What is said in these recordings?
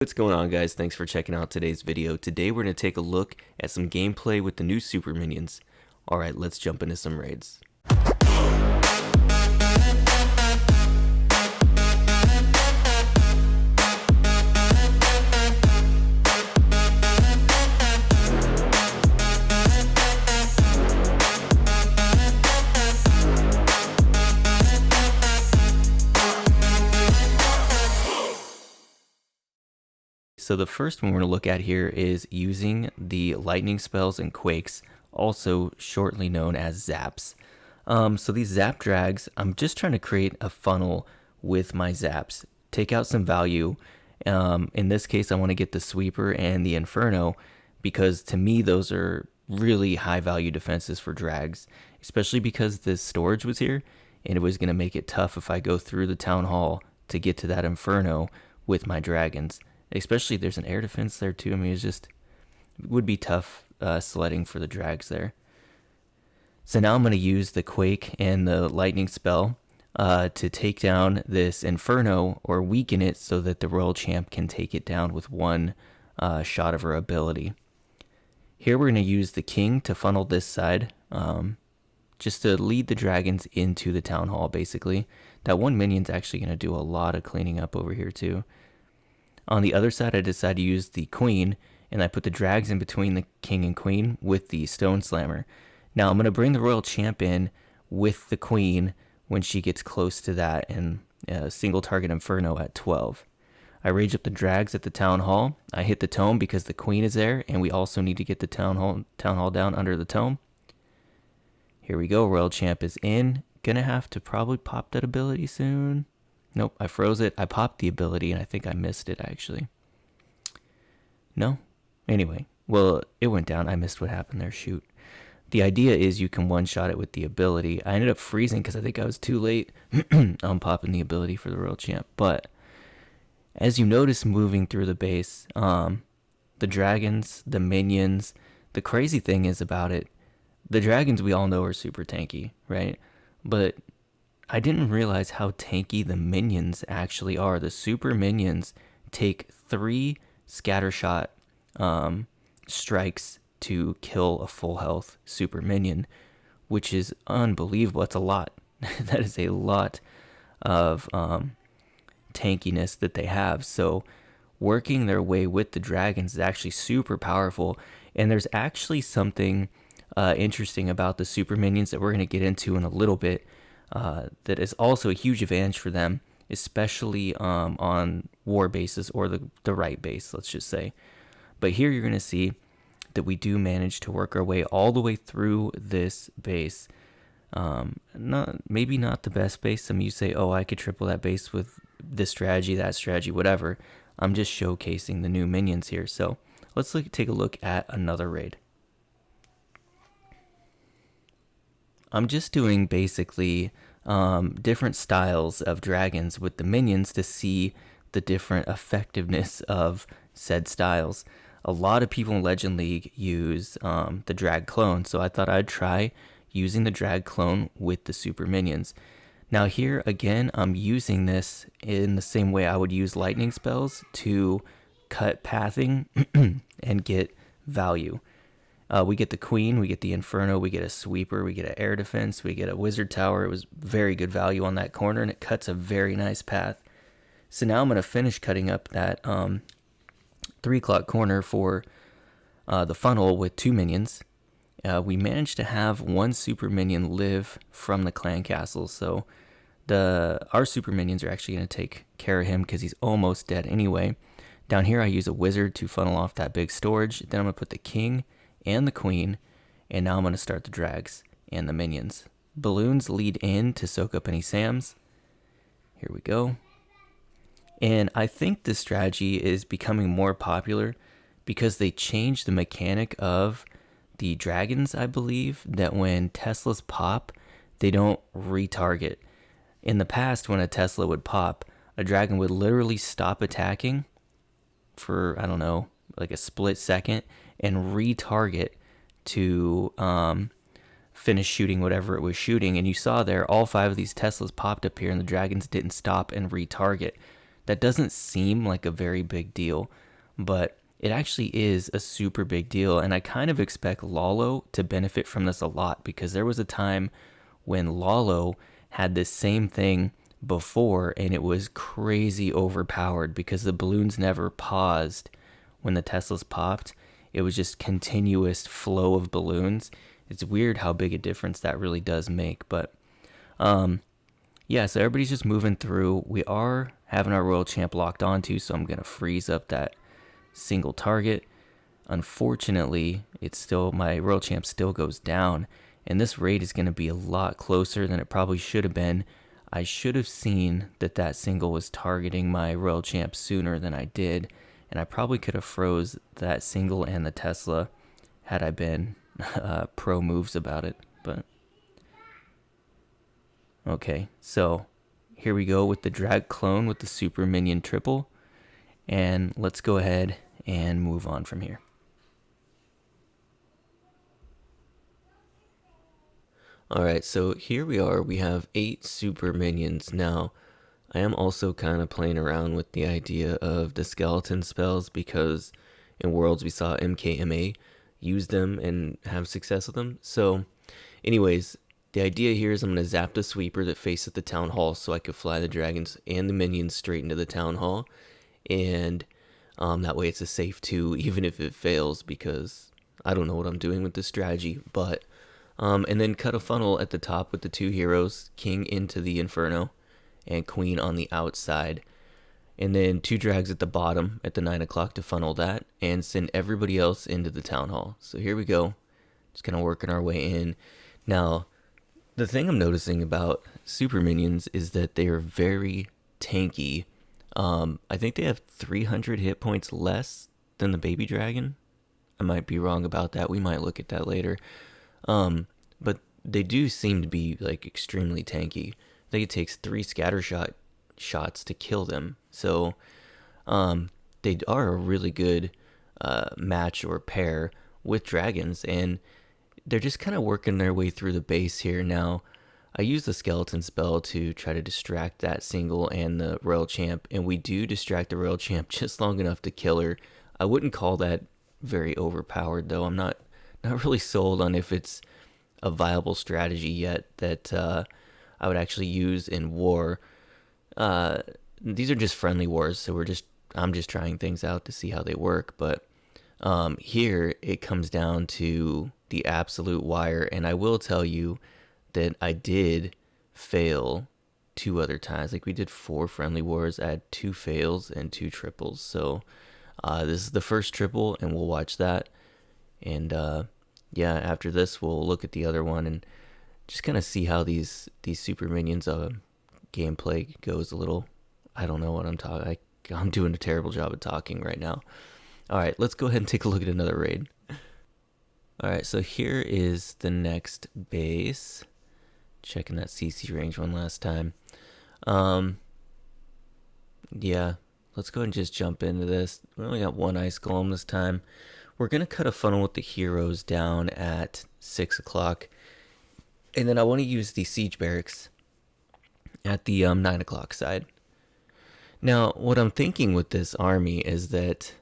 What's going on, guys? Thanks for checking out today's video. Today we're going to take a look at some gameplay with the new super minions. Alright, let's jump into some raids. So the first one we're going to look at here is using the lightning spells and quakes, also shortly known as zaps. So these zap drags, I'm just trying to create a funnel with my zaps, take out some value. In this case, I want to get the sweeper and the inferno because to me those are really high value defenses for drags, especially because the storage was here and it was going to make it tough if I go through the town hall to get to that inferno with my dragons. Especially if there's an air defense there too. I mean, it would be tough sledding for the drags there. So now I'm going to use the quake and the lightning spell to take down this inferno or weaken it so that the royal champ can take it down with one shot of her ability. Here we're going to use the king to funnel this side, just to lead the dragons into the town hall basically. That one minion's actually going to do a lot of cleaning up over here too. On the other side, I decided to use the queen, and I put the drags in between the king and queen with the stone slammer. Now I'm going to bring the royal champ in with the queen when she gets close to that, and single target inferno at 12. I rage up the drags at the town hall. I hit the tome because the queen is there, and we also need to get the town hall down under the tome. Here we go. Royal champ is in. Gonna have to probably pop that ability soon. Nope, I froze it. I popped the ability, and I think I missed it, actually. No? Anyway, well, it went down. I missed what happened there. Shoot. The idea is you can one-shot it with the ability. I ended up freezing because I think I was too late on popping the ability for the Royal Champ. But as you notice moving through the base, the dragons, the minions, the crazy thing is about it, the dragons we all know are super tanky, right? But I didn't realize how tanky the minions actually are. The super minions take 3 scattershot strikes to kill a full health super minion, which is unbelievable. That's a lot. That is a lot of tankiness that they have. So working their way with the dragons is actually super powerful. And there's actually something interesting about the super minions that we're going to get into in a little bit. That is also a huge advantage for them, especially on war bases or the right base, let's just say. But here you're going to see that we do manage to work our way all the way through this base. Maybe not the best base. Some of you say, oh, I could triple that base with this strategy, that strategy, whatever. I'm just showcasing the new minions here. So let's take a look at another raid. I'm just doing basically different styles of dragons with the minions to see the different effectiveness of said styles. A lot of people in Legend League use the drag clone, so I thought I'd try using the drag clone with the super minions. Now here again, I'm using this in the same way I would use lightning spells to cut pathing and get value. We get the queen, we get the inferno, we get a sweeper, we get an air defense, we get a wizard tower. It was very good value on that corner, and it cuts a very nice path. So now I'm going to finish cutting up that 3 o'clock corner for the funnel with 2 minions. We managed to have 1 super minion live from the clan castle, so our super minions are actually going to take care of him because he's almost dead anyway. Down here I use a wizard to funnel off that big storage. Then I'm going to put the king and the queen, and now I'm going to start the drags and the minions. Balloons lead in to soak up any SAMs. Here we go. And I think this strategy is becoming more popular because they changed the mechanic of the dragons. I believe that when Teslas pop, they don't retarget. In the past, when a Tesla would pop, a dragon would literally stop attacking for, I don't know, like a split second and retarget to finish shooting whatever it was shooting. And you saw there all 5 of these Teslas popped up here and the dragons didn't stop and retarget. That doesn't seem like a very big deal, but it actually is a super big deal. And I kind of expect Lalo to benefit from this a lot, because there was a time when Lalo had this same thing before, and it was crazy overpowered because the balloons never paused when the Teslas popped. It was just continuous flow of balloons. It's weird how big a difference that really does make. But yeah, so everybody's just moving through. We are having our Royal Champ locked onto, so I'm going to freeze up that single target. Unfortunately, it's still, my Royal Champ still goes down, and this raid is going to be a lot closer than it probably should have been. I should have seen that that single was targeting my Royal Champ sooner than I did, and I probably could have froze that single and the Tesla had I been pro moves about it. But okay, so here we go with the drag clone with the super minion triple, and let's go ahead and move on from here. Alright, so here we are. We have 8 super minions. Now, I am also kind of playing around with the idea of the skeleton spells, because in Worlds we saw MKMA use them and have success with them. So, anyways, the idea here is I'm going to zap the sweeper that faces the town hall so I could fly the dragons and the minions straight into the town hall. And that way it's a safe 2, even if it fails, because I don't know what I'm doing with this strategy. But and then cut a funnel at the top with the 2 heroes, King into the Inferno and Queen on the outside. And then 2 drags at the bottom at the 9 o'clock to funnel that and send everybody else into the town hall. So here we go. Just kind of working our way in. Now, the thing I'm noticing about super minions is that they are very tanky. I think they have 300 hit points less than the baby dragon. I might be wrong about that. We might look at that later. But they do seem to be like extremely tanky. I think it takes 3 scatter shots to kill them. So they are a really good match or pair with dragons, and they're just kind of working their way through the base here. Now, I use the skeleton spell to try to distract that single and the Royal Champ, and we do distract the Royal Champ just long enough to kill her. I wouldn't call that very overpowered, though. I'm not really sold on if it's a viable strategy yet that I would actually use in war. These are just friendly wars, so I'm just trying things out to see how they work. But here it comes down to the absolute wire, and I will tell you that I did fail 2 other times. Like, we did 4 friendly wars, I had 2 fails and 2 triples. So this is the first triple, and we'll watch that. And yeah, after this we'll look at the other one and just kind of see how these super minions gameplay goes a little. I don't know what I'm talking. I'm doing a terrible job of talking right now. All right, let's go ahead and take a look at another raid. All right, so here is the next base. Checking that CC range one last time. Yeah, let's go ahead and just jump into this. We only got 1 ice golem this time. We're going to cut a funnel with the heroes down at 6 o'clock. And then I want to use the siege barracks at the 9 o'clock side. Now, what I'm thinking with this army is that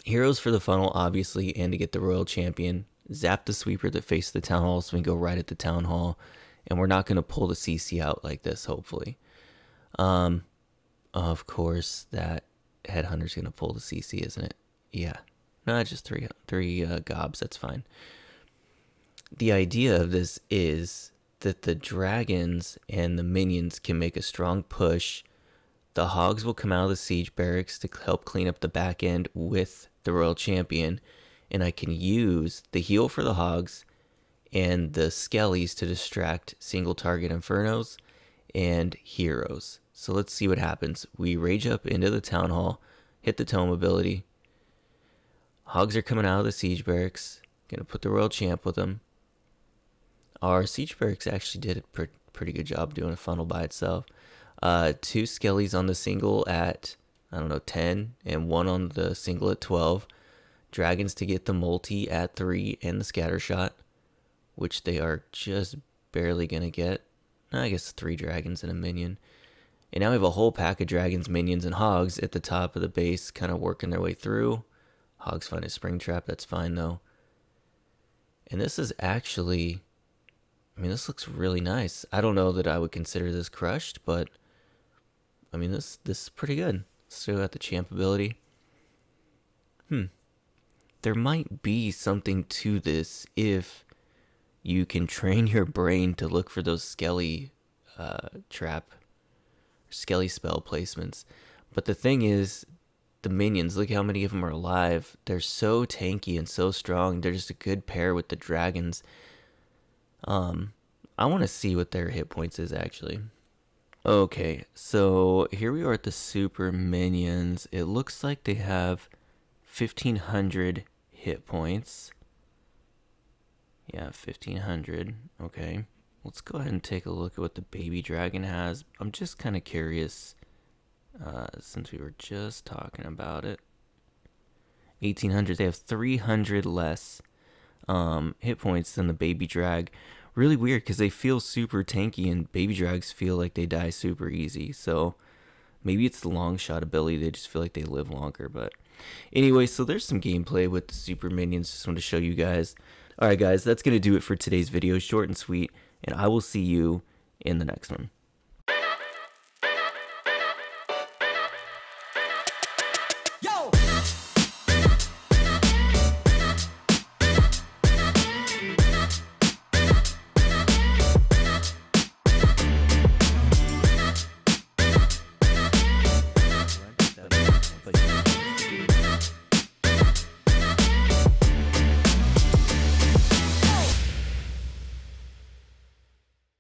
heroes for the funnel, obviously, and to get the Royal Champion. Zap the sweeper that faces the town hall, so we can go right at the town hall. And we're not going to pull the CC out like this, hopefully. Of course, that headhunter's going to pull the CC, isn't it? Yeah. No, just three gobs, that's fine. The idea of this is that the dragons and the minions can make a strong push. The hogs will come out of the siege barracks to help clean up the back end with the Royal Champion, and I can use the heal for the hogs and the skellies to distract single target infernos and heroes. So let's see what happens. We rage up into the town hall, hit the tome ability. Hogs are coming out of the siege barracks. Gonna put the Royal Champ with them. Our siege barracks actually did a pretty good job doing a funnel by itself. 2 skellies on the single at, I don't know, 10, and 1 on the single at 12. Dragons to get the multi at 3 and the scatter shot, which they are just barely gonna get. I guess 3 dragons and a minion. And now we have a whole pack of dragons, minions, and hogs at the top of the base, kind of working their way through. Hogs find a spring trap, that's fine though. And this is actually, I mean, this looks really nice. I don't know that I would consider this crushed, but I mean, this is pretty good. Still got the champ ability. There might be something to this if you can train your brain to look for those skelly skelly spell placements. But the thing is, the minions, look how many of them are alive. They're so tanky and so strong. They're just a good pair with the dragons. I want to see what their hit points is actually. Okay, so here we are at the super minions. It looks like they have 1500 hit points. Yeah, 1500. Okay. Let's go ahead and take a look at what the baby dragon has. I'm just kind of curious, since we were just talking about it. 1800. They have 300 less hit points than the baby drag. Really weird because they feel super tanky and baby drags feel like they die super easy. So maybe it's the long shot ability. They just feel like they live longer. But anyway, so there's some gameplay with the super minions. Just want to show you guys. Alright guys, that's going to do it for today's video. Short and sweet. And I will see you in the next one.